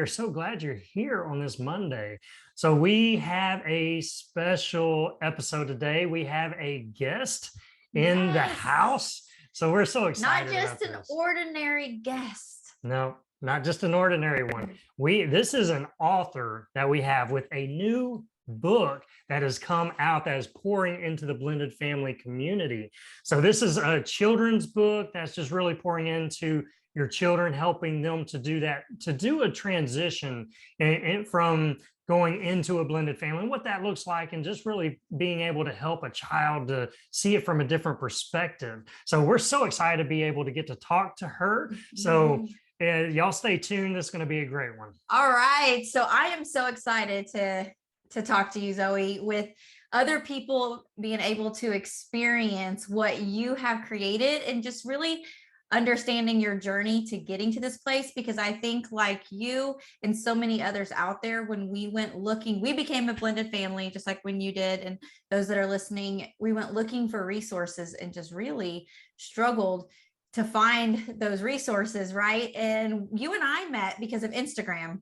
are so glad you're here on this Monday. So we have a special episode today. We have a guest in the house. So we're so excited. Not just an ordinary guest. No, not just an ordinary one. This is an author that we have with a new book that has come out that is pouring into the blended family community. So this is a children's book that's just really pouring into your children, helping them to do that, to do a transition and from going into a blended family and what that looks like, and just really being able to help a child to see it from a different perspective. So we're so excited to be able to get to talk to her. So y'all stay tuned. This is going to be a great one. All right. So I am so excited to talk to you, Zoe, with other people being able to experience what you have created and just really understanding your journey to getting to this place. Because I think, like you and so many others out there, when we went looking, we became a blended family, just like when you did. And those that are listening, we went looking for resources and just really struggled to find those resources, right? And you and I met because of Instagram.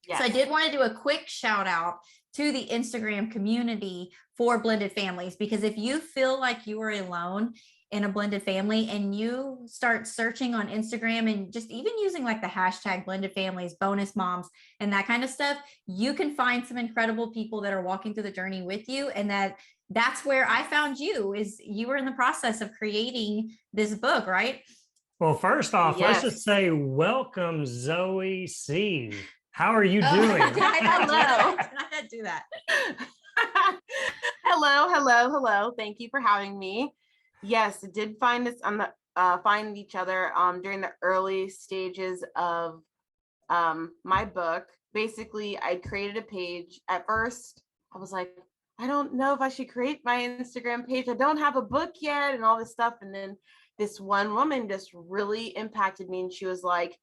Yes. So I did want to do a quick shout out to the Instagram community for blended families, because if you feel like you are alone in a blended family and you start searching on Instagram and just even using like the hashtag blended families, bonus moms, and that kind of stuff, you can find some incredible people that are walking through the journey with you. And that's where I found you, is you were in the process of creating this book, right? Well, first off, Let's just say welcome, Zoie Seay. How are you doing? Hello. I do that. Hello. Thank you for having me. Yes, I did find us on the find each other during the early stages of my book. Basically, I created a page. At first, I was like, I don't know if I should create my Instagram page. I don't have a book yet and all this stuff. And then this one woman just really impacted me, and she was like,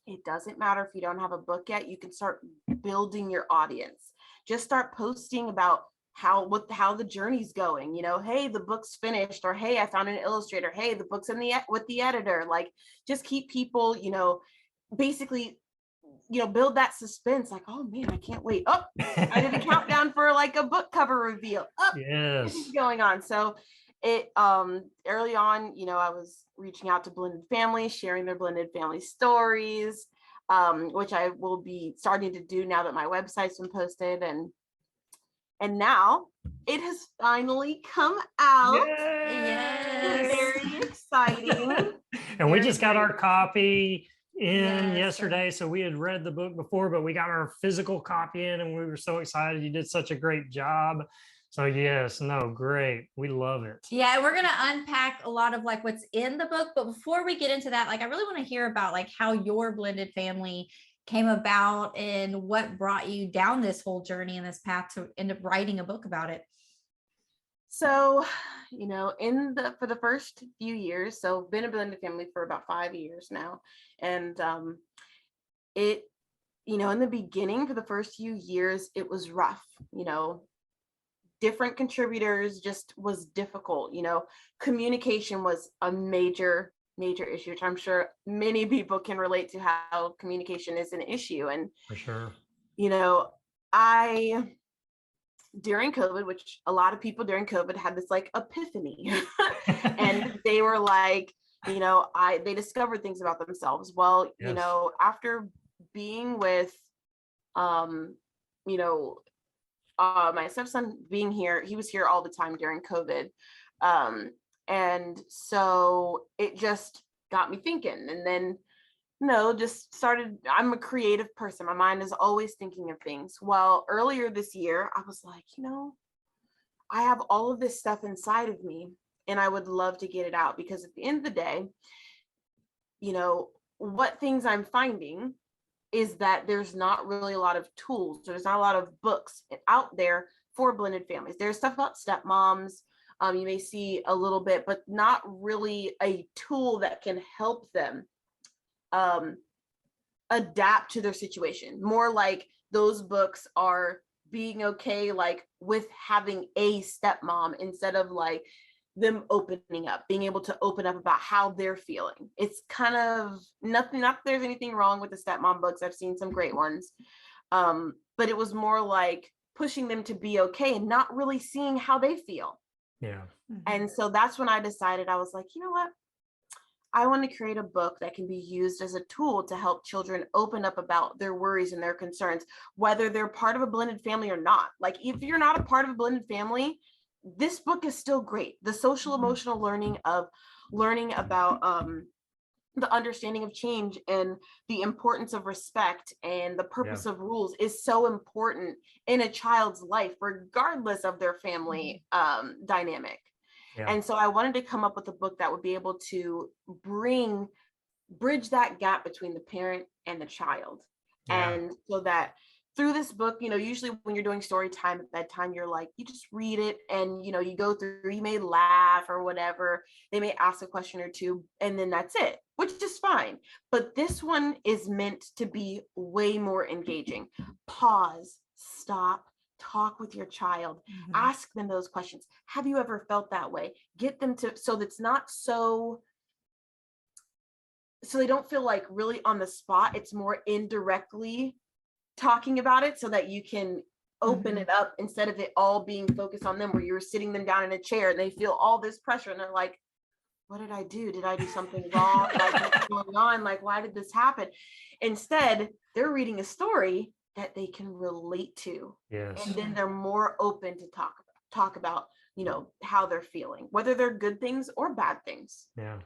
it doesn't matter if you don't have a book yet, you can start building your audience. Just start posting about how the journey's going. You know, hey, the book's finished, or hey, I found an illustrator. Hey, the book's with the editor. Like, just keep people, basically, build that suspense. Like, oh man, I can't wait. Oh, I did a countdown for like a book cover reveal. Oh, yes, this is going on. So it early on, I was reaching out to blended families, sharing their blended family stories, which I will be starting to do now that my website's been posted, and now it has finally come out. Yes. Very exciting. And we just got our copy in yesterday. So we had read the book before, but we got our physical copy in, and we were so excited. You did such a great job. So yes, no, great. We love it. Yeah, we're going to unpack a lot of like what's in the book. But before we get into that, like, I really want to hear about like how your blended family came about and what brought you down this whole journey and this path to end up writing a book about it. So, for the first few years, so been a blended family for about 5 years now. And in the beginning, for the first few years, it was rough, different contributors, just was difficult. Communication was a major issue, which I'm sure many people can relate to, how communication is an issue. And for sure, during COVID, which a lot of people during COVID had this like epiphany and they were like, they discovered things about themselves. Well, yes. After being with, my stepson being here, he was here all the time during COVID. And so it just got me thinking, and then, just started, I'm a creative person. My mind is always thinking of things. Well, earlier this year, I was like, I have all of this stuff inside of me and I would love to get it out, because at the end of the day, what things I'm finding is that there's not really a lot of tools. There's not a lot of books out there for blended families. There's stuff about stepmoms. You may see a little bit, but not really a tool that can help them adapt to their situation. More like those books are being okay, like with having a stepmom, instead of like, them opening up, being able to open up about how they're feeling. It's kind of nothing, not that there's anything wrong with the stepmom books. I've seen some great ones. But it was more like pushing them to be okay and not really seeing how they feel. Yeah. And so that's when I decided, I was like, you know what? I want to create a book that can be used as a tool to help children open up about their worries and their concerns, whether they're part of a blended family or not. Like if you're not a part of a blended family, this book is still great. The social emotional learning about the understanding of change and the importance of respect and the purpose of rules is so important in a child's life, regardless of their family dynamic. Yeah. And so I wanted to come up with a book that would be able to bridge that gap between the parent and the child. Yeah. And so that through this book, you know, usually when you're doing story time at bedtime, you're like, you just read it and, you know, you go through, you may laugh or whatever. They may ask a question or two and then that's it, which is fine. But this one is meant to be way more engaging. Pause, stop, talk with your child, ask them those questions. Have you ever felt that way? Get them to, so that's not so they don't feel like really on the spot. It's more indirectly talking about it so that you can open it up instead of it all being focused on them, where you're sitting them down in a chair and they feel all this pressure and they're like, what did I do? Did I do something wrong? Like, what's going on? Like, why did this happen? Instead, they're reading a story that they can relate to. Yes. And then they're more open to talk about, you know, how they're feeling, whether they're good things or bad things. Yeah.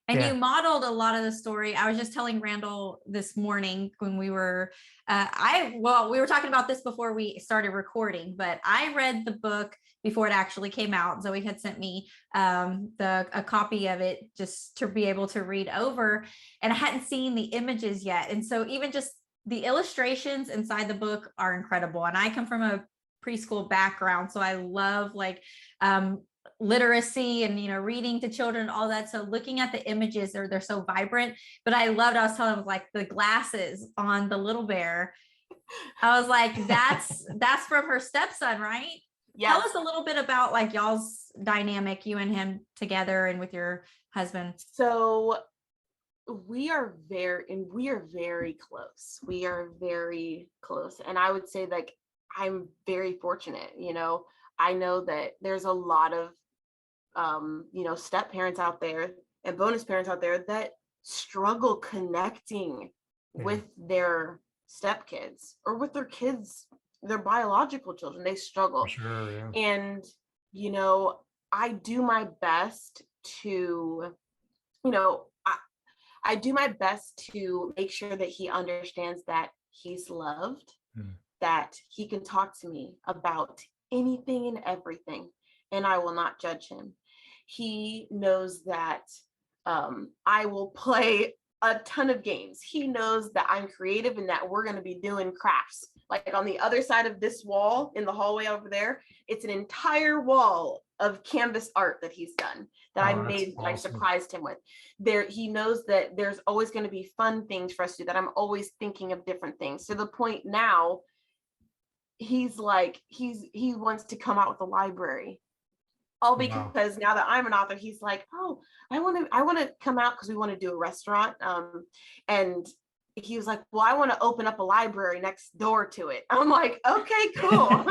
And you modeled a lot of the story. I was just telling Randall this morning when we were, we were talking about this before we started recording, but I read the book before it actually came out. Zoe had sent me a copy of it just to be able to read over, and I hadn't seen the images yet. And so even just the illustrations inside the book are incredible. And I come from a preschool background, so I love like literacy and, you know, reading to children, all that. So looking at the images, they're so vibrant. But I was telling them, like the glasses on the little bear, I was like, that's from her stepson, right? Yes. Tell us a little bit about like y'all's dynamic, you and him together and with your husband. So we are very close. We are very close. And I would say like I'm very fortunate, you know. I know that there's a lot of you know, step parents out there and bonus parents out there that struggle connecting with their stepkids or with their kids, their biological children. They struggle. For sure, yeah. And, you know, I do my best to, you know, I do my best to make sure that he understands that he's loved, that he can talk to me about anything and everything, and I will not judge him. He knows that I will play a ton of games. He knows that I'm creative and that we're going to be doing crafts. Like on the other side of this wall in the hallway over there, it's an entire wall of canvas art that he's done that I made, that I surprised him with. He knows that there's always going to be fun things for us to do, that I'm always thinking of different things, to the point now he's like, he wants to come out with a library. All because now that I'm an author, he's like, oh, I want to come out because we want to do a restaurant. And he was like, well, I want to open up a library next door to it. I'm like, okay, cool.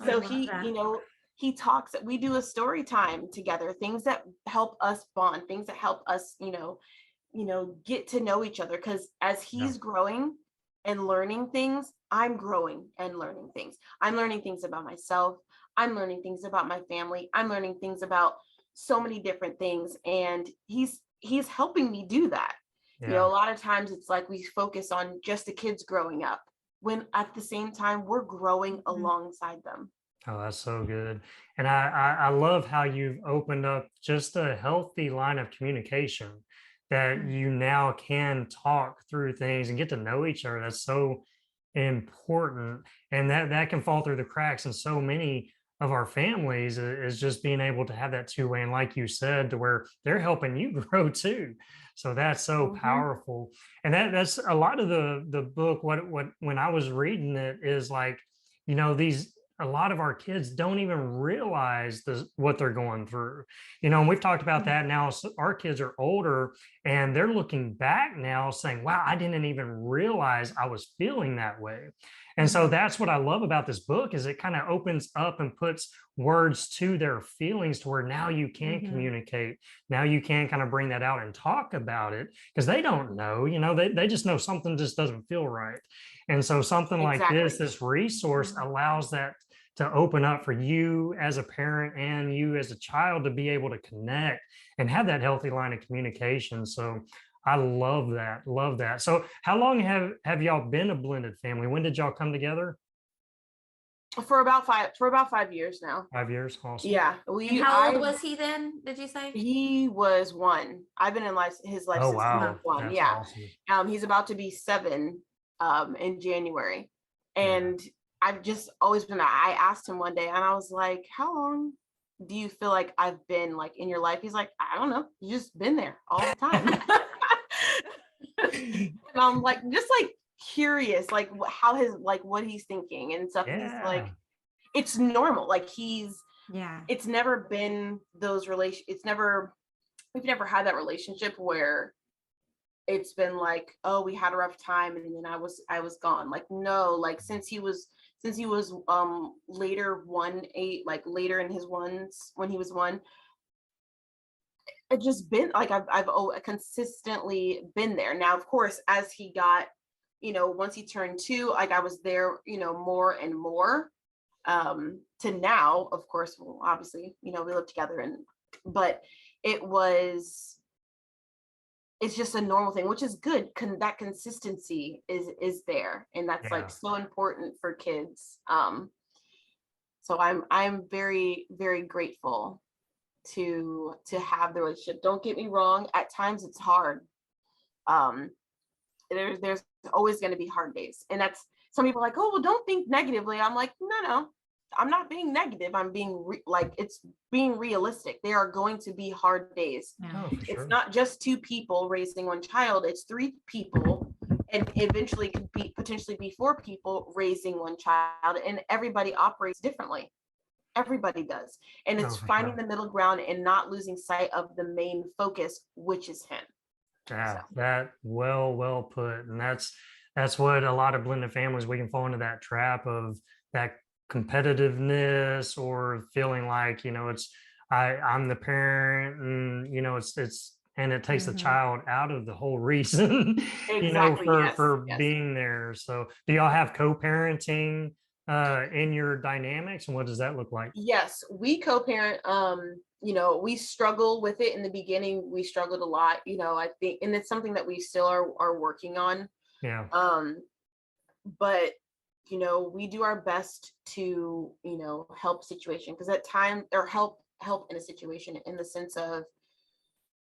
So he, you know, he talks, we do a story time together, things that help us bond, things that help us, you know, get to know each other. Because as he's growing and learning things, I'm growing and learning things. I'm learning things about myself. I'm learning things about my family. I'm learning things about so many different things. And he's helping me do that. You know, a lot of times it's like we focus on just the kids growing up, when at the same time we're growing alongside them. Oh, that's so good. And I love how you've opened up just a healthy line of communication, that you now can talk through things and get to know each other. That's so important. And that can fall through the cracks in so many of our families, is just being able to have that two-way. And like you said, to where they're helping you grow too. So that's so powerful. And that's a lot of the book. What when I was reading it is like, you know, these a lot of our kids don't even realize what they're going through, you know, and we've talked about that now. So our kids are older and they're looking back now saying, wow, I didn't even realize I was feeling that way. And so that's what I love about this book is it kind of opens up and puts words to their feelings to where now you can communicate. Now you can kind of bring that out and talk about it because they don't know, you know, they just know something just doesn't feel right. And so something like this resource allows that to open up for you as a parent and you as a child to be able to connect and have that healthy line of communication. So I love that. Love that. So how long have y'all been a blended family? When did y'all come together? For about 5 years now. 5 years. Awesome. Yeah. And how old was he then? Did you say? He was 1. I've been in his life Oh, since he was wow. 1. That's Yeah. awesome. He's about to be 7 in January. Yeah. And I've just always been, I asked him one day and I was like, how long do you feel like I've been like in your life? He's like, I don't know. You just been there all the time. And I'm like, just like curious, like how what he's thinking and stuff. He's like, it's normal. Like it's never been those we've never had that relationship where it's been like, oh, we had a rough time and then I was gone. Like, no, like since he was later later in his ones, when he was 1, it just been like I've consistently been there. Now, of course, as he got, you know, once he turned 2, like I was there, you know, more and more, to now, of course, well, obviously, you know, we live together but it's just a normal thing, which is good. That consistency is there. And that's like so important for kids. So I'm very, very grateful to have the relationship. Don't get me wrong. At times it's hard. There's always going to be hard days. And that's, some people are like, oh, well, don't think negatively. I'm like, no, I'm not being negative. I'm being it's being realistic. There are going to be hard days. Oh, it's not just 2 people raising 1 child. It's 3 people, and eventually could be potentially be 4 people raising 1 child. And everybody operates differently. Everybody does. And it's finding the middle ground and not losing sight of the main focus, which is him. Yeah, that well put. And that's what a lot of blended families, we can fall into that trap of that competitiveness or feeling like, you know, I'm the parent and, you know, and it takes the child out of the whole reason, you know, for being there. So do y'all have co-parenting in your dynamics, and what does that look like? Yes, we co-parent. You know, we struggle with it in the beginning. We struggled a lot, you know, I think, and it's something that we still are working on. Yeah. But you know, we do our best to, you know, help situation, because at times, or help in a situation in the sense of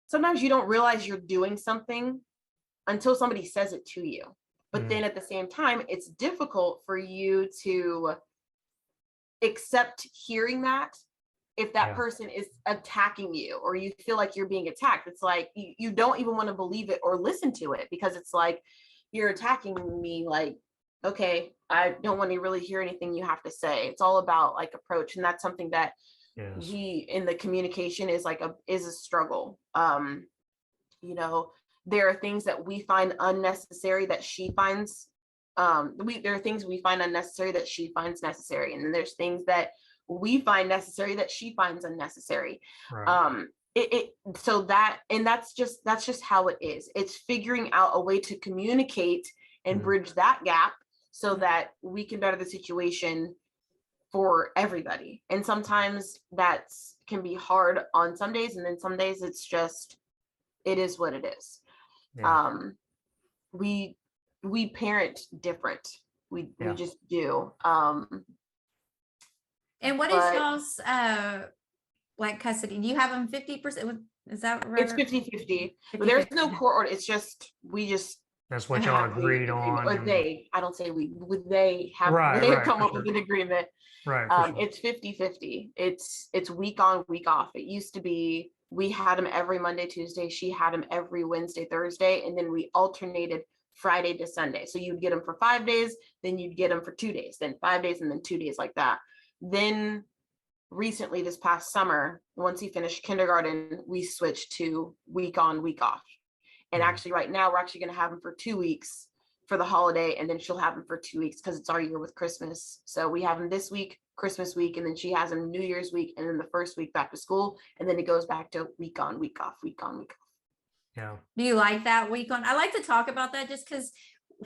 sometimes you don't realize you're doing something until somebody says it to you. But then at the same time, it's difficult for you to accept hearing that if that person is attacking you or you feel like you're being attacked. It's like you don't even want to believe it or listen to it, because it's like, you're attacking me. Like, okay, I don't want to really hear anything you have to say. It's all about like approach. And that's something that we in the communication is a struggle. You know, there are things that we find unnecessary that she finds there are things we find unnecessary that she finds necessary, and then there's things that we find necessary that she finds unnecessary. So that's just how it is. It's figuring out a way to communicate and bridge that gap so that we can better the situation for everybody. And sometimes that's can be hard on some days, and then some days it's just, it is what it is. We parent different. We just do. And what is y'all's like custody? Do you have them 50%? Is that right? It's 50-50. But there's no court order. It's just that's what y'all agreed on. Or they, I don't say they have come up with an agreement. Right. It's 50-50. It's week on, week off. It used to be we had them every Monday, Tuesday. She had them every Wednesday, Thursday, and then we alternated Friday to Sunday. So you'd get them for 5 days, then you'd get them for 2 days, then 5 days, and then 2 days, like that. Then recently, this past summer, once he finished kindergarten, we switched to week on, week off. And actually right now we're actually going to have him for 2 weeks for the holiday, and then she'll have him for 2 weeks because it's our year with Christmas. So we have him this week, Christmas week, and then she has him New Year's week, and then the first week back to school, and then it goes back to week on, week off, week on, week off. Yeah. Do you like that week on? I like to talk about that just because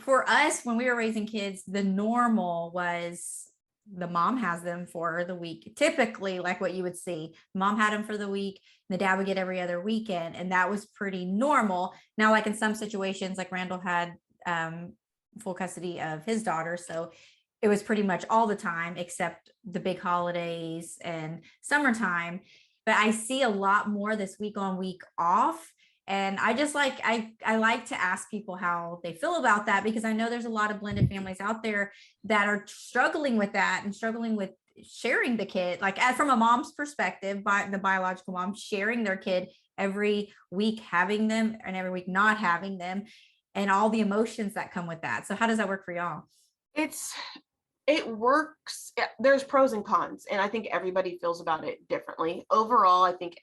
for us, when we were raising kids, the normal was the mom has them for the week. Typically, like what you would see, mom had them for the week, the dad would get every other weekend, and that was pretty normal. Now, like in some situations, like Randall had full custody of his daughter, so it was pretty much all the time except the big holidays and summertime. But I see a lot more this week on, week off. And I just like, I like to ask people how they feel about that, because I know there's a lot of blended families out there that are struggling with that and struggling with sharing the kid, like from a mom's perspective, by the biological mom sharing their kid every week, having them, and every week not having them, and all the emotions that come with that. So how does that work for y'all? It works. There's pros and cons, and I think everybody feels about it differently. Overall, I think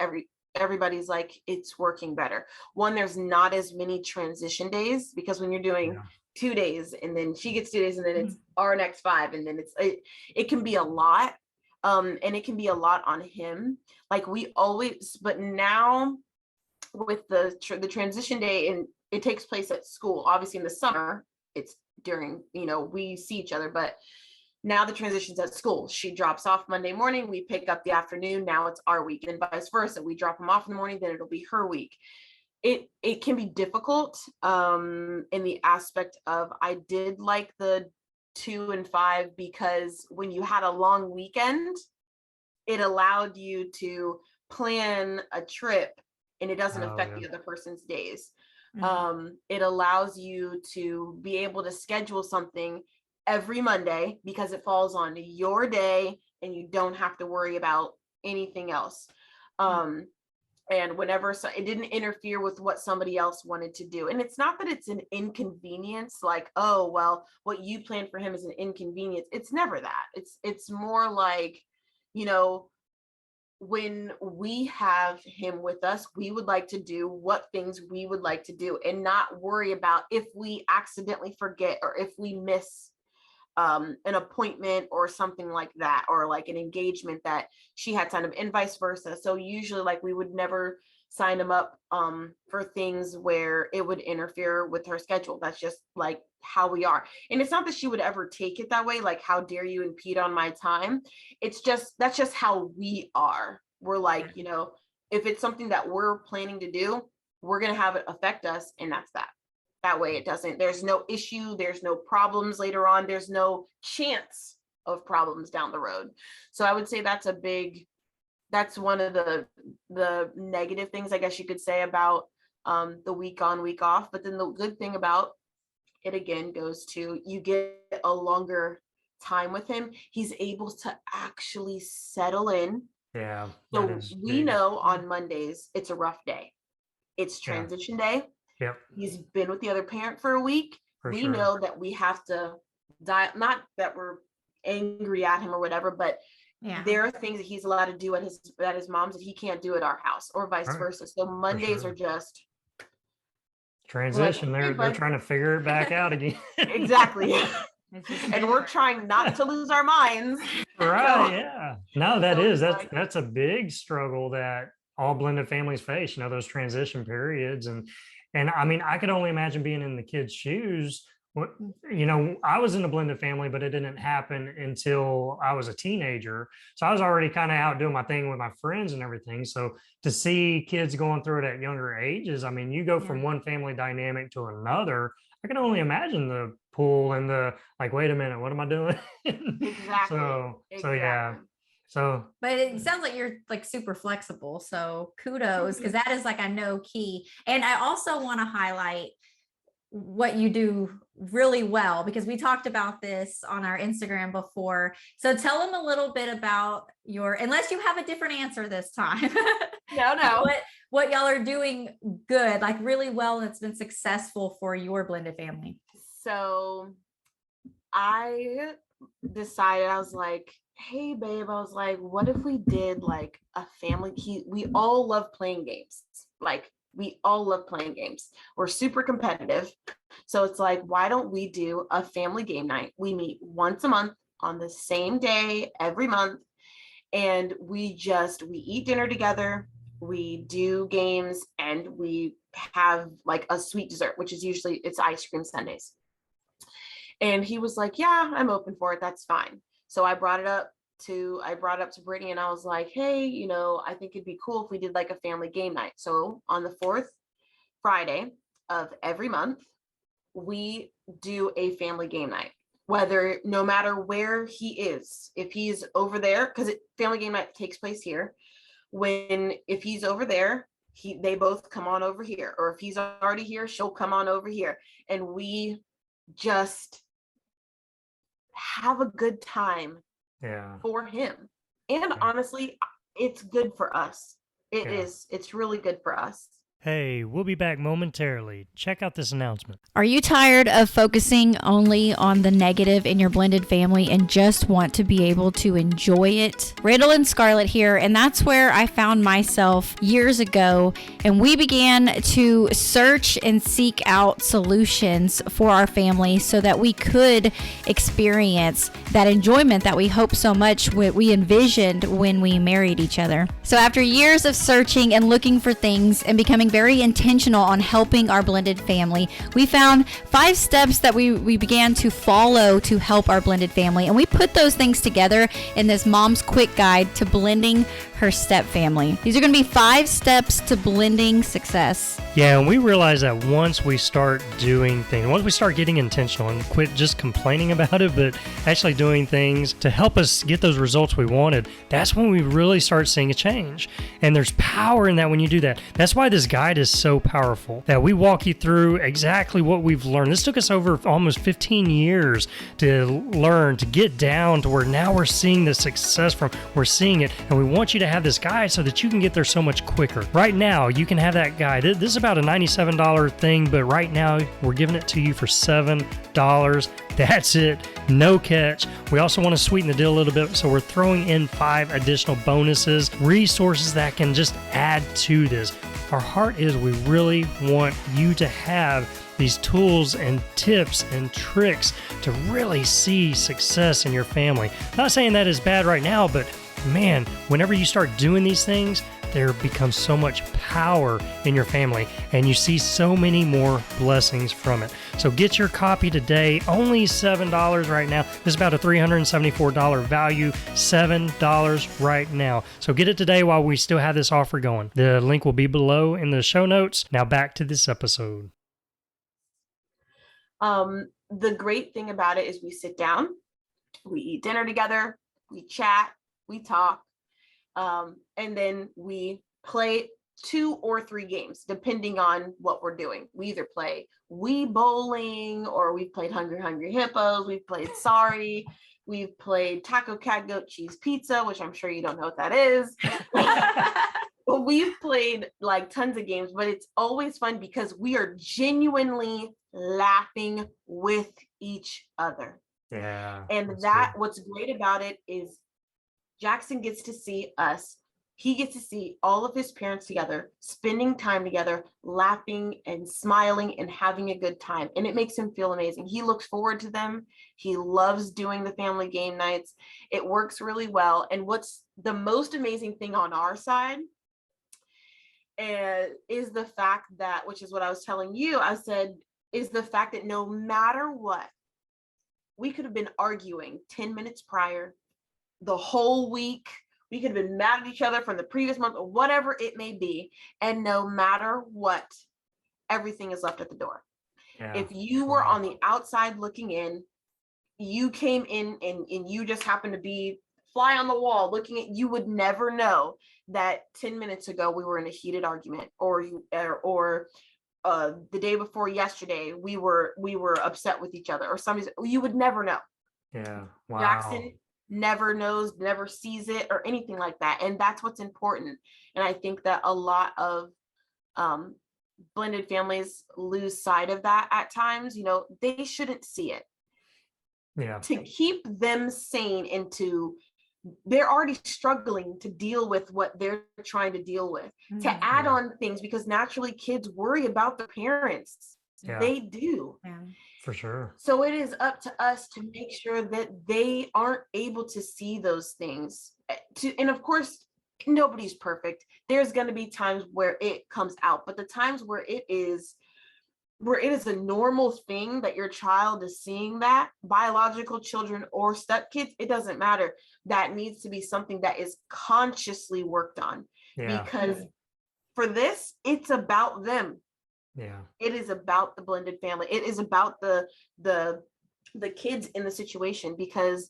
everybody's like, it's working better. One, there's not as many transition days, because when you're doing 2 days and then she gets 2 days and then it's our next 5, and then it can be a lot. And it can be a lot on him. Like we always, but now with the transition day, and it takes place at school. Obviously in the summer, it's during, we see each other, but now the transition's at school. She drops off Monday morning, we pick up the afternoon. Now it's our week, and vice versa. We drop them off in the morning, then it'll be her week. It can be difficult in the aspect of, I did like the 2 and 5, because when you had a long weekend, it allowed you to plan a trip and it doesn't affect the other person's days. It allows you to be able to schedule something every Monday because it falls on your day and you don't have to worry about anything else. And whenever, so it didn't interfere with what somebody else wanted to do. And it's not that it's an inconvenience, like, oh, well, what you planned for him is an inconvenience. It's never that. It's more like, when we have him with us, we would like to do what things we would like to do and not worry about if we accidentally forget or if we miss an appointment or something like that, or like an engagement that she had signed up, and vice versa. So usually, like, we would never sign them up for things where it would interfere with her schedule. That's just like how we are. And it's not that she would ever take it that way, like, how dare you impede on my time. It's just, that's just how we are. We're like, if it's something that we're planning to do, we're going to have it affect us, and that's that. That way it doesn't, there's no issue, there's no problems later on, there's no chance of problems down the road. So I would say that's one of the negative things, I guess you could say, about the week on, week off. But then the good thing about it, again, goes to, you get a longer time with him. He's able to actually settle in. Yeah. So we know on Mondays, it's a rough day. It's transition day. Yep. He's been with the other parent for a week. We know that we have to not that we're angry at him or whatever, but there are things that he's allowed to do at his mom's that he can't do at our house, or vice versa. So Mondays are just transition. Like, they're trying to figure it back out again. Exactly. And we're trying not to lose our minds. Right. Yeah. No, that's a big struggle that all blended families face, those transition periods. And I mean, I could only imagine being in the kids' shoes. I was in a blended family, but it didn't happen until I was a teenager. So I was already kind of out doing my thing with my friends and everything. So to see kids going through it at younger ages, I mean, you go from one family dynamic to another. I can only imagine the pull and the, like, wait a minute, what am I doing? Exactly. So yeah. So, but it sounds like you're like super flexible. So kudos, because that is like a no key. And I also want to highlight what you do really well, because we talked about this on our Instagram before. So tell them a little bit about unless you have a different answer this time. No. What y'all are doing good, like really well, and it's been successful for your blended family. So I decided, I was like, hey babe, I was like, what if we did like a family we all love playing games. Like we all love playing games. We're super competitive. So it's like, why don't we do a family game night? We meet once a month on the same day every month, and we eat dinner together, we do games, and we have like a sweet dessert, which is usually it's ice cream sundaes. And he was like, yeah, I'm open for it, that's fine. So I brought it up to Brittany, and I was like, hey, I think it'd be cool if we did like a family game night. So on the fourth Friday of every month, we do a family game night, whether no matter where he is, if he's over there, because family game night takes place here. If he's over there, they both come on over here, or if he's already here, she'll come on over here, and we just have a good time for him. And honestly, it's good for us. It's really good for us. Hey, we'll be back momentarily. Check out this announcement. Are you tired of focusing only on the negative in your blended family and just want to be able to enjoy it? Randall and Scarlett here, and that's where I found myself years ago, and we began to search and seek out solutions for our family so that we could experience that enjoyment that we hope so much we envisioned when we married each other. So after years of searching and looking for things and becoming very intentional on helping our blended family, we found 5 steps that we began to follow to help our blended family. And we put those things together in this Mom's Quick Guide to Blending Her Step Family. These are going to be 5 steps to blending success. Yeah, and we realize that once we start doing things, once we start getting intentional and quit just complaining about it, but actually doing things to help us get those results we wanted, that's when we really start seeing a change. And there's power in that when you do that. That's why this guide is so powerful, that we walk you through exactly what we've learned. This took us over almost 15 years to learn, to get down to where now we're seeing the success we're seeing it. And we want you to have this guide so that you can get there so much quicker. Right now, you can have that guide. This is about a $97 thing, but right now we're giving it to you for $7. That's it. No catch. We also want to sweeten the deal a little bit, so we're throwing in 5 additional bonuses, resources that can just add to this. Our heart is we really want you to have these tools and tips and tricks to really see success in your family. Not saying that is bad right now, but man, whenever you start doing these things, there becomes so much power in your family, and you see so many more blessings from it. So get your copy today, only $7 right now. This is about a $374 value, $7 right now. So get it today while we still have this offer going. The link will be below in the show notes. Now back to this episode. The great thing about it is we sit down, we eat dinner together, we chat, we talk, and then we play 2 or 3 games, depending on what we're doing. We either play Wii Bowling, or we've played Hungry Hungry Hippos, we've played Sorry, we've played Taco Cat Goat Cheese Pizza, which I'm sure you don't know what that is. But we've played like tons of games, but it's always fun because we are genuinely laughing with each other. Yeah. And what's great about it is Jackson gets to see us. He gets to see all of his parents together, spending time together, laughing and smiling and having a good time. And it makes him feel amazing. He looks forward to them. He loves doing the family game nights. It works really well. And what's the most amazing thing on our side is the fact that, which is what I was telling you, I said, is the fact that no matter what, we could have been arguing 10 minutes prior, the whole week. We could have been mad at each other from the previous month or whatever it may be. And no matter what, everything is left at the door. Yeah. If you were on the outside looking in, you came in and you just happened to be fly on the wall looking at, you would never know that 10 minutes ago we were in a heated argument, or the day before yesterday we were upset with each other, or you would never know. Yeah. Wow. Jackson never knows, never sees it or anything like that. And that's what's important. And I think that a lot of blended families lose sight of that at times. They shouldn't see it. Yeah. To keep them sane and to they're already struggling to deal with what they're trying to deal with, to add on things, because naturally kids worry about their parents. Yeah. They do. Yeah. For sure. So it is up to us to make sure that they aren't able to see those things. And of course, nobody's perfect. There's going to be times where it comes out, but the times where it is a normal thing that your child is seeing, that biological children or stepkids, it doesn't matter. That needs to be something that is consciously worked on, because for this, it's about them. Yeah. It is about the blended family. It is about the kids in the situation, because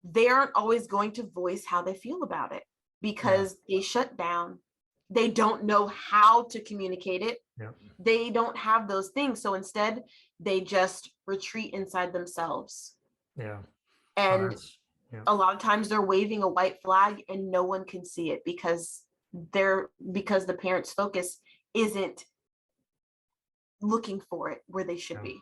they aren't always going to voice how they feel about it, because they shut down. They don't know how to communicate it. They don't have those things. So instead, they just retreat inside themselves. And a lot of times they're waving a white flag and no one can see it, because the parents' focus isn't looking for it where they should be.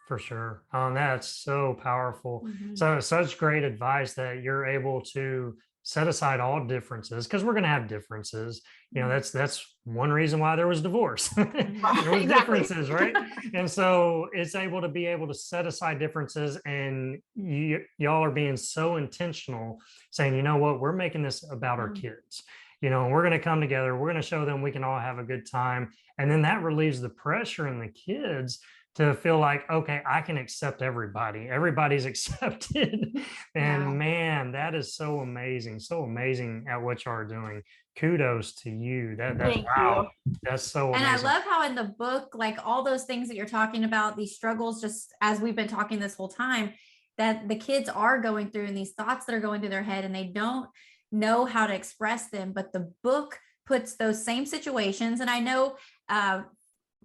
For sure. That's so powerful. So such great advice that you're able to set aside all differences, because we're going to have differences. You know, that's one reason why there was divorce. There was differences, right? And so it's able to set aside differences, and y'all are being so intentional, saying, you know what, we're making this about our kids. You know, we're going to come together. We're going to show them we can all have a good time. And then that relieves the pressure in the kids to feel like, okay, I can accept everybody. Everybody's accepted. And man, that is so amazing at what you are doing. Kudos to you. Thank you. That's so amazing. And I love how in the book, like all those things that you're talking about, these struggles, just as we've been talking this whole time, that the kids are going through, and these thoughts that are going through their head, and they don't know how to express them, but the book puts those same situations. And I know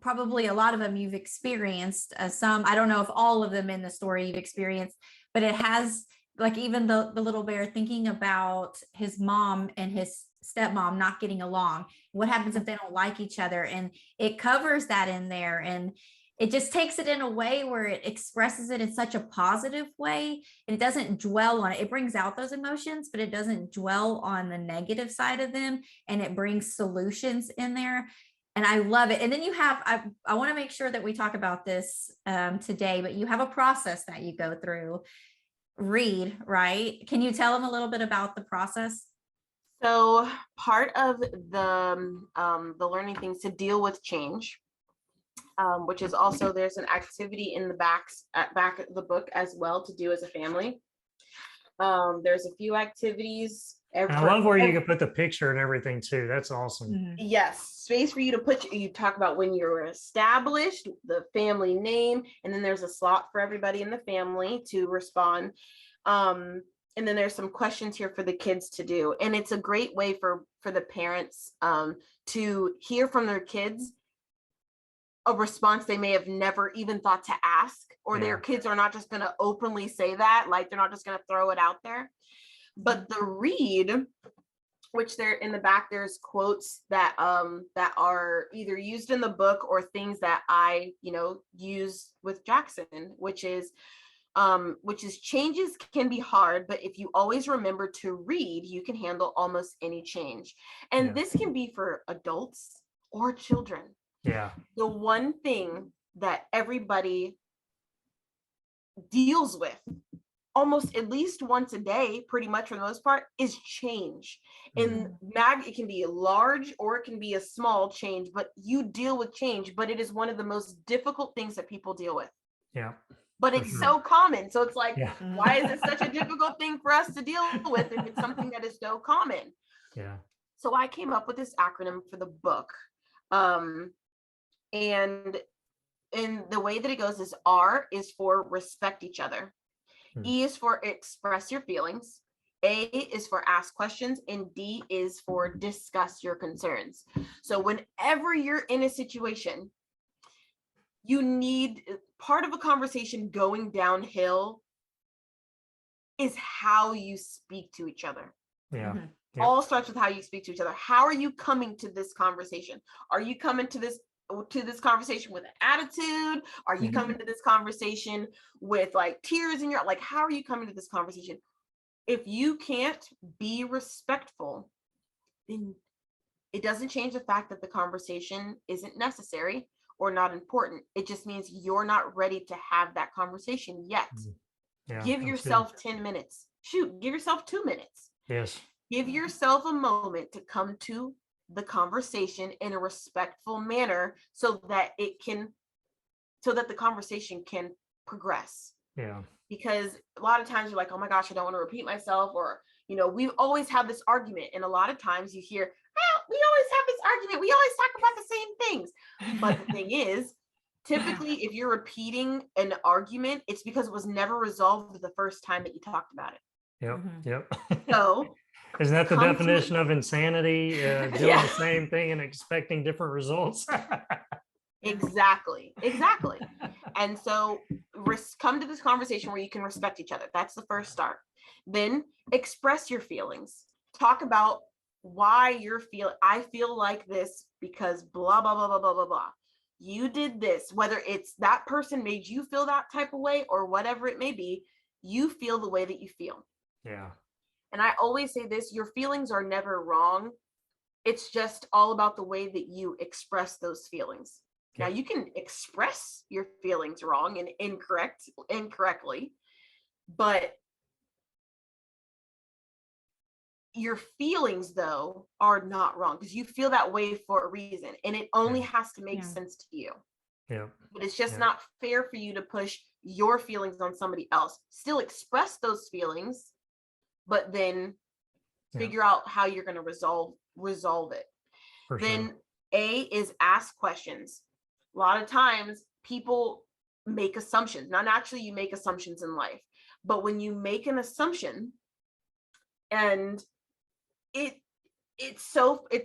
probably a lot of them you've experienced, some, I don't know if all of them in the story you've experienced, but it has, like, even the little bear thinking about his mom and his stepmom not getting along. What happens if they don't like each other? And it covers that in there. And it just takes it in a way where it expresses it in such a positive way. And it doesn't dwell on it. It brings out those emotions, but it doesn't dwell on the negative side of them. And it brings solutions in there. And I love it. And then you have, I want to make sure that we talk about this today, but you have a process that you go through. R.E.A.D, right? Can you tell them a little bit about the process? So part of the learning things to deal with change, which is also, there's an activity in the back of the book as well to do as a family. There's a few activities. I love where you can put the picture and everything too. That's awesome. Yes, space for you to put, you talk about when you're established, the family name, and then there's a slot for everybody in the family to respond. And then there's some questions here for the kids to do. And it's a great way for the parents to hear from their kids a response they may have never even thought to ask, or their kids are not just going to openly say that, like they're not just going to throw it out there. But the R.E.A.D, which they're in the back, there's quotes that are either used in the book or things that I use with Jackson, which is changes can be hard, but if you always remember to read, you can handle almost any change. And this can be for adults or children. The one thing that everybody deals with almost at least once a day, pretty much for the most part, is change. And it can be a large or it can be a small change, but you deal with change. But it is one of the most difficult things that people deal with. But it's so common. So it's like, why is it such a difficult thing for us to deal with if it's something that is so common? So I came up with this acronym for the book. And the way that it goes is R is for respect each other. E is for express your feelings. A is for ask questions, and D is for discuss your concerns. So whenever you're in a situation, you need, part of a conversation going downhill is how you speak to each other. All starts with how you speak to each other. How are you coming to this conversation? Are you coming to this conversation with an attitude? Are you coming to this conversation with like tears in your, like, how are you coming to this conversation? If you can't be respectful, then it doesn't change the fact that the conversation isn't necessary or not important. It just means you're not ready to have that conversation yet. Yeah, Give that's yourself good. 10 minutes. Shoot, give yourself 2 minutes. Yes. Give yourself a moment to come to the conversation in a respectful manner so that the conversation can progress. Yeah. Because a lot of times you're like, oh my gosh, I don't want to repeat myself, or we always have this argument, and a lot of times you hear, well, we always have this argument, we always talk about the same things. But the thing is, typically if you're repeating an argument, it's because it was never resolved the first time that you talked about it. Yep. Yep. So isn't that the come to definition of insanity? Doing Yeah. the same thing and expecting different results. Exactly. And so come to this conversation where you can respect each other. That's the first start. Then express your feelings. Talk about why I feel like this because blah, blah, blah, blah, blah, blah, blah. You did this, whether it's that person made you feel that type of way or whatever it may be, you feel the way that you feel. Yeah. And I always say this, your feelings are never wrong. It's just all about the way that you express those feelings. Now you can express your feelings wrong and incorrectly, but your feelings though are not wrong because you feel that way for a reason, and it only has to make sense to you. Yeah. But it's just not fair for you to push your feelings on somebody else. Still express those feelings, but then figure out how you're going to resolve it. Then A is ask questions. A lot of times people make assumptions. Now, naturally, you make assumptions in life, but when you make an assumption and it's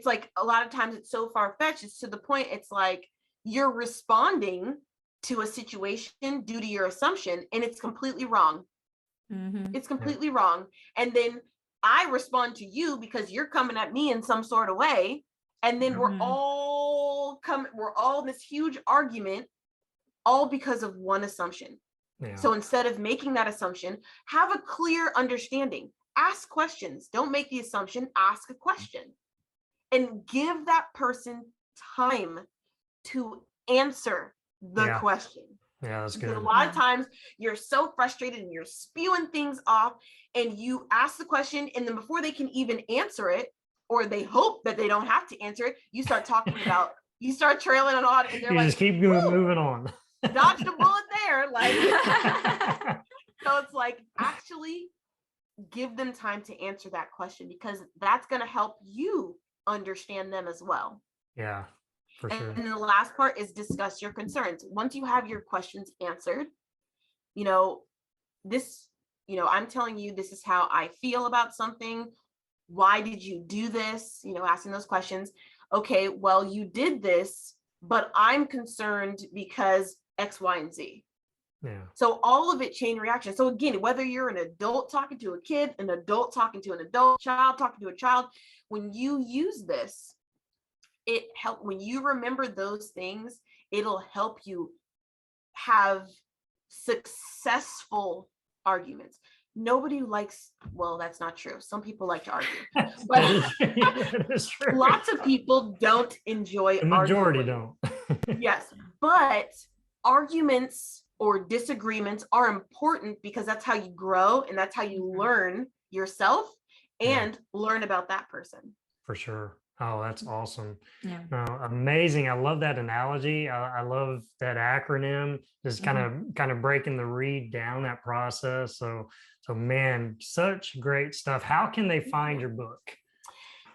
like a lot of times it's so far-fetched, it's to the point it's like you're responding to a situation due to your assumption, and it's completely wrong. It's completely wrong. And then I respond to you because you're coming at me in some sort of way. And then we're all in this huge argument, all because of one assumption. Yeah. So instead of making that assumption, have a clear understanding. Ask questions. Don't make the assumption, ask a question. And give that person time to answer the question. Yeah, that's good. Because a lot of times you're so frustrated and you're spewing things off, and you ask the question, and then before they can even answer it, or they hope that they don't have to answer it, you start talking about, you start trailing on, and they're you like, just keep moving on. Dodged a bullet there. Like, so it's like, actually give them time to answer that question, because that's going to help you understand them as well. Yeah. For sure. And the last part is discuss your concerns. Once you have your questions answered, I'm telling you, this is how I feel about something. Why did you do this? Asking those questions. Okay, well, you did this, but I'm concerned because X, Y, and Z. Yeah. So all of it chain reaction. So again, whether you're an adult talking to a kid, an adult talking to an adult, child talking to a child, when you use this, it help when you remember those things, it'll help you have successful arguments. Nobody likes, well, that's not true. Some people like to argue, but lots of people don't enjoy arguing. The majority don't. Yes, but arguments or disagreements are important because that's how you grow, and that's how you learn yourself and learn about that person. For sure. Oh, that's awesome. Yeah. Amazing. I love that analogy. I love that acronym, just kind of breaking the R.E.A.D down, that process. So man, such great stuff. How can they find your book?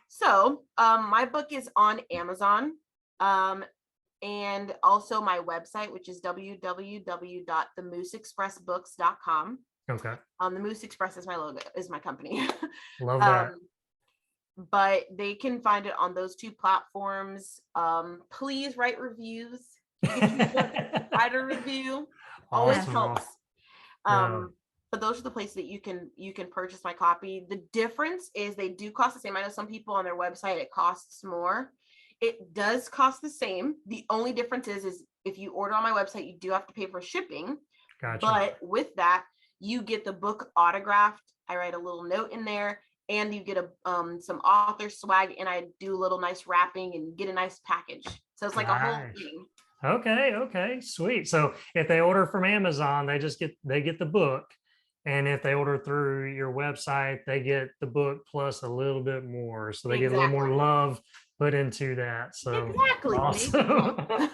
So my book is on Amazon, and also my website, which is www.theMooseExpressBooks.com. Okay. The Moose Express is my logo, is my company. Love that. But they can find it on those two platforms. Please write reviews. Write a review. Always helps. But those are the places that you can purchase my copy. The difference is they do cost the same. I know some people on their website, it costs more. It does cost the same. The only difference is if you order on my website, you do have to pay for shipping. Gotcha. But with that, you get the book autographed I write a little note in there, and you get a some author swag, and I do a little nice wrapping and get a nice package. So it's like a whole Nice. thing. Okay, sweet. So if they order from Amazon, they get the book. And if they order through your website, they get the book plus a little bit more. So they get a little more Exactly. love put into that. So Exactly. awesome.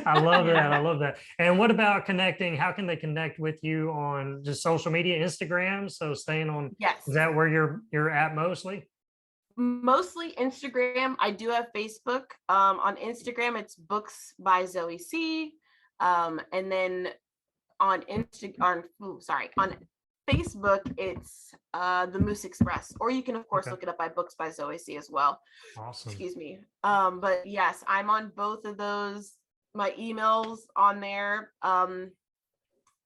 I love that. Yeah. I love that. And what about connecting? How can they connect with you on just social media, Instagram? So staying on, Yes. is that where you're at mostly? Mostly Instagram. I do have Facebook. On Instagram, it's Books by Zoie Seay. And then on on Facebook, it's the Moose Express, or you can of course Okay. look it up by Books by Zoie Seay as well. Awesome. Excuse me. But yes, I'm on both of those. My emails on there.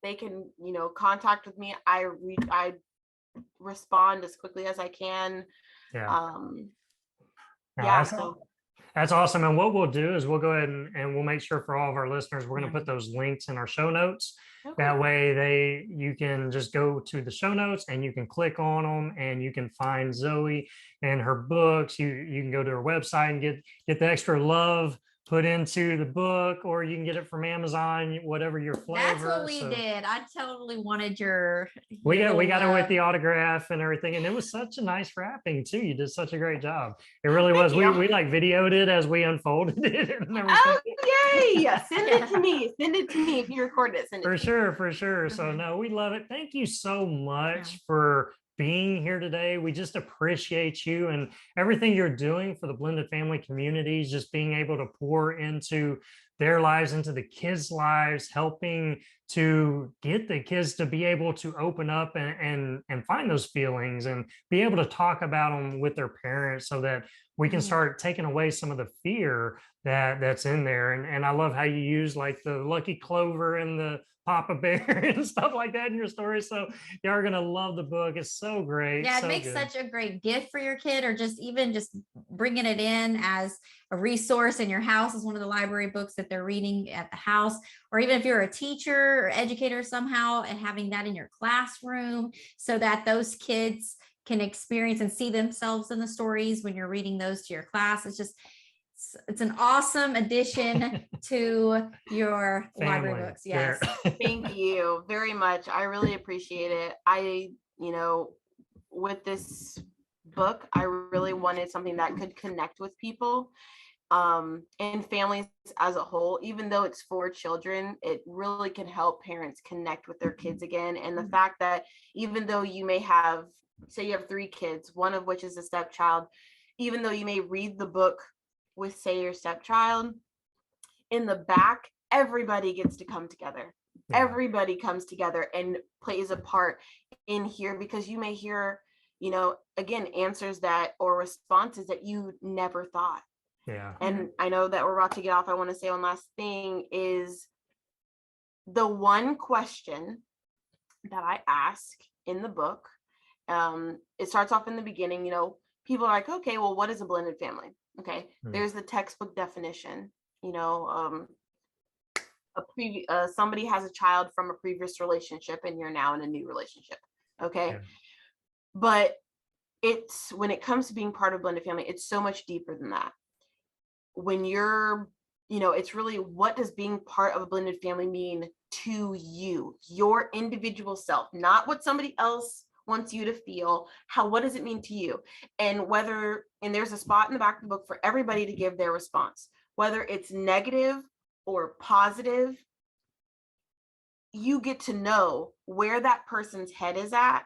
They can, contact with me. I respond as quickly as I can. Yeah. No, Yeah. that's So That's awesome. And what we'll do is we'll go ahead and we'll make sure for all of our listeners, we're going to put those links in our show notes. okay. That way you can just go to the show notes and you can click on them and you can find Zoie and her books. You can go to her website and get the extra love put into the book, or you can get it from Amazon, whatever your flavor. That's what we did. I totally wanted your We got it with love. the autograph and everything, and it was such a nice wrapping too. You did such a great job. It really was. you. We like videoed it as we unfolded it and everything. Oh yay! Send it to me. Send it to me if you record it. Send it For to me. sure, for sure. So Mhm. no, we love it. Thank you so much Yeah. for being here today. We just appreciate you and everything you're doing for the blended family communities, just being able to pour into their lives, into the kids' lives, helping to get the kids to be able to open up and find those feelings and be able to talk about them with their parents so that we can Mhm. start taking away some of the fear that's in there. And I love how you use like the lucky clover and the Papa Bear and stuff like that in your story. So y'all are gonna love the book. It's so great. Yeah, it So makes good. such a great gift for your kid, or just even just bringing it in as a resource in your house as one of the library books that they're reading at the house, or even if you're a teacher or educator somehow and having that in your classroom so that those kids can experience and see themselves in the stories when you're reading those to your class. It's an awesome addition to your library Family. books. Yes. Thank you very much. I really appreciate it. With this book, I really wanted something that could connect with people, and families as a whole. Even though it's for children, it really can help parents connect with their kids again. And the fact that even though you may have, say you have 3 kids, one of which is a stepchild, even though you may read the book with, say, your stepchild, in the back, everybody gets to come together. Yeah. Everybody comes together and plays a part in here, because you may hear, again, answers that or responses that you never thought. Yeah. And I know that we're about to get off. I want to say one last thing is the one question that I ask in the book. It starts off in the beginning, people are like, okay, well, what is a blended family? Okay, there's the textbook definition. Somebody has a child from a previous relationship and you're now in a new relationship. Okay. Yeah. But when it comes to being part of a blended family, it's so much deeper than that. When you're, it's really, what does being part of a blended family mean to you, your individual self, not what somebody else wants you to feel. What does it mean to you? And there's a spot in the back of the book for everybody to give their response, whether it's negative or positive. You get to know where that person's head is at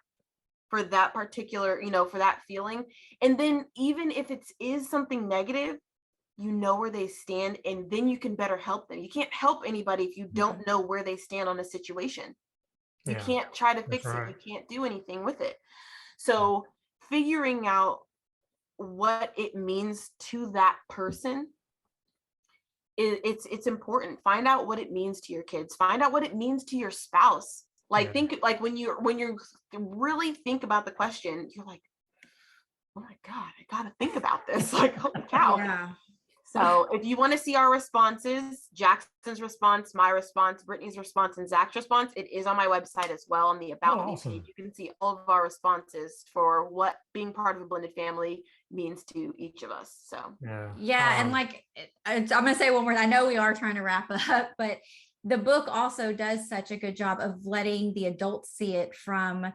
for that particular, for that feeling. And then even if it is something negative, you know where they stand, and then you can better help them. You can't help anybody if you don't know where they stand on a situation. You can't try to fix it. You can't do anything with it. So figuring out what it means to that person, it's important. Find out what it means to your kids. Find out what it means to your spouse. Think like when you really think about the question, you're like, oh my God, I gotta think about this. Like, holy cow. Yeah. So if you want to see our responses, Jackson's response, my response, Brittany's response, and Zach's response, it is on my website as well on the About Me awesome. page. You can see all of our responses for what being part of a blended family means to each of us. So yeah, and like I'm gonna say one more. I know we are trying to wrap up, but the book also does such a good job of letting the adults see it from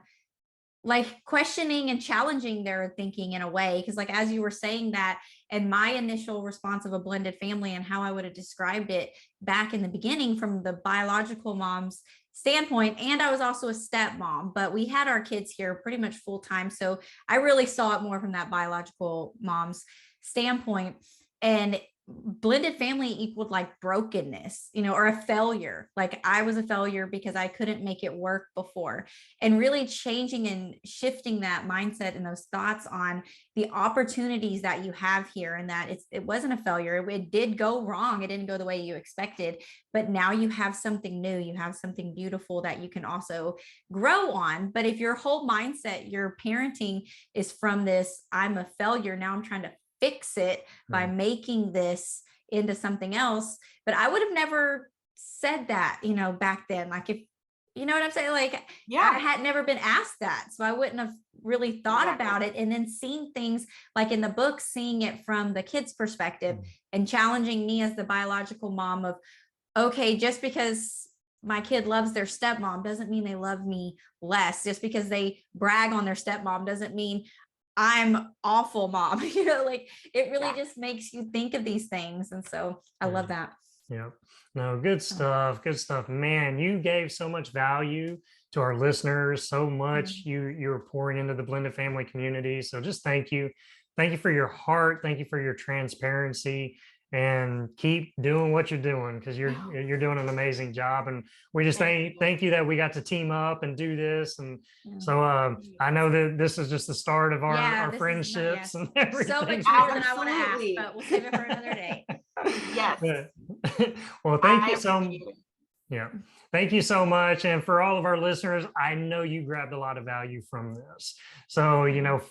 like questioning and challenging their thinking in a way. Because like, as you were saying that, and my initial response of a blended family and how I would have described it back in the beginning from the biological mom's standpoint, and I was also a stepmom, but we had our kids here pretty much full time. So I really saw it more from that biological mom's standpoint. And blended family equaled like brokenness, or a failure. Like I was a failure because I couldn't make it work before, and really changing and shifting that mindset and those thoughts on the opportunities that you have here, and that it wasn't a failure. It did go wrong. It didn't go the way you expected, but now you have something new. You have something beautiful that you can also grow on. But if your whole mindset, your parenting is from this, I'm a failure, now I'm trying to fix it by making this into something else. But I would have never said that, back then. Like, if you know what I'm saying, like, I had never been asked that, so I wouldn't have really thought about it. And then seeing things like in the book, seeing it from the kids' perspective and challenging me as the biological mom of, okay, just because my kid loves their stepmom doesn't mean they love me less. Just because they brag on their stepmom doesn't mean I'm awful mom. Like it really just makes you think of these things. And so I love that. Yeah. No, good stuff. Good stuff. Man, you gave so much value to our listeners, so much you're pouring into the blended family community. So just thank you. Thank you for your heart. Thank you for your transparency, and keep doing what you're doing, because you're doing an amazing job. And we just thank you that we got to team up and do this. And so I know that this is just the start of our friendships and everything. So much more than I want to ask, but we'll save it for another day. Yes. Well, thank you so much. Yeah. Thank you so much. And for all of our listeners, I know you grabbed a lot of value from this. So,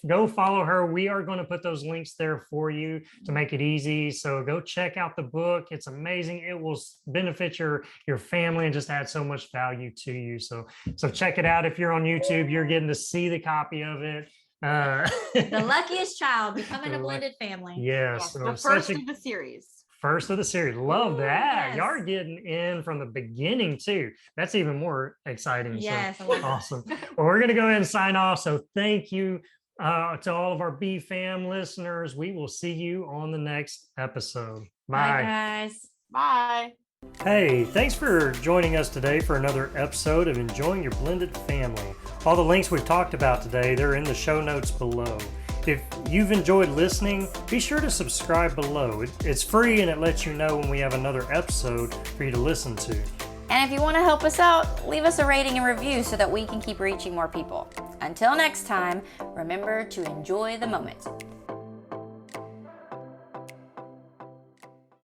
go follow her. We are going to put those links there for you to make it easy. So go check out the book. It's amazing. It will benefit your family and just add so much value to you. So check it out. If you're on YouTube, you're getting to see the copy of it. The Luckiest Child Becoming a Blended Family. Yes. The first of the series. First of the series. Love that. Yes. Y'all are getting in from the beginning too. That's even more exciting. Yes. So, awesome. Well, we're going to go ahead and sign off. So thank you to all of our B Fam listeners. We will see you on the next episode. Bye. Bye, guys. Bye. Hey, thanks for joining us today for another episode of Enjoying Your Blended Family. All the links we've talked about today, they're in the show notes below. If you've enjoyed listening, be sure to subscribe below. It's free, and it lets you know when we have another episode for you to listen to. And if you want to help us out, leave us a rating and review so that we can keep reaching more people. Until next time, remember to enjoy the moment.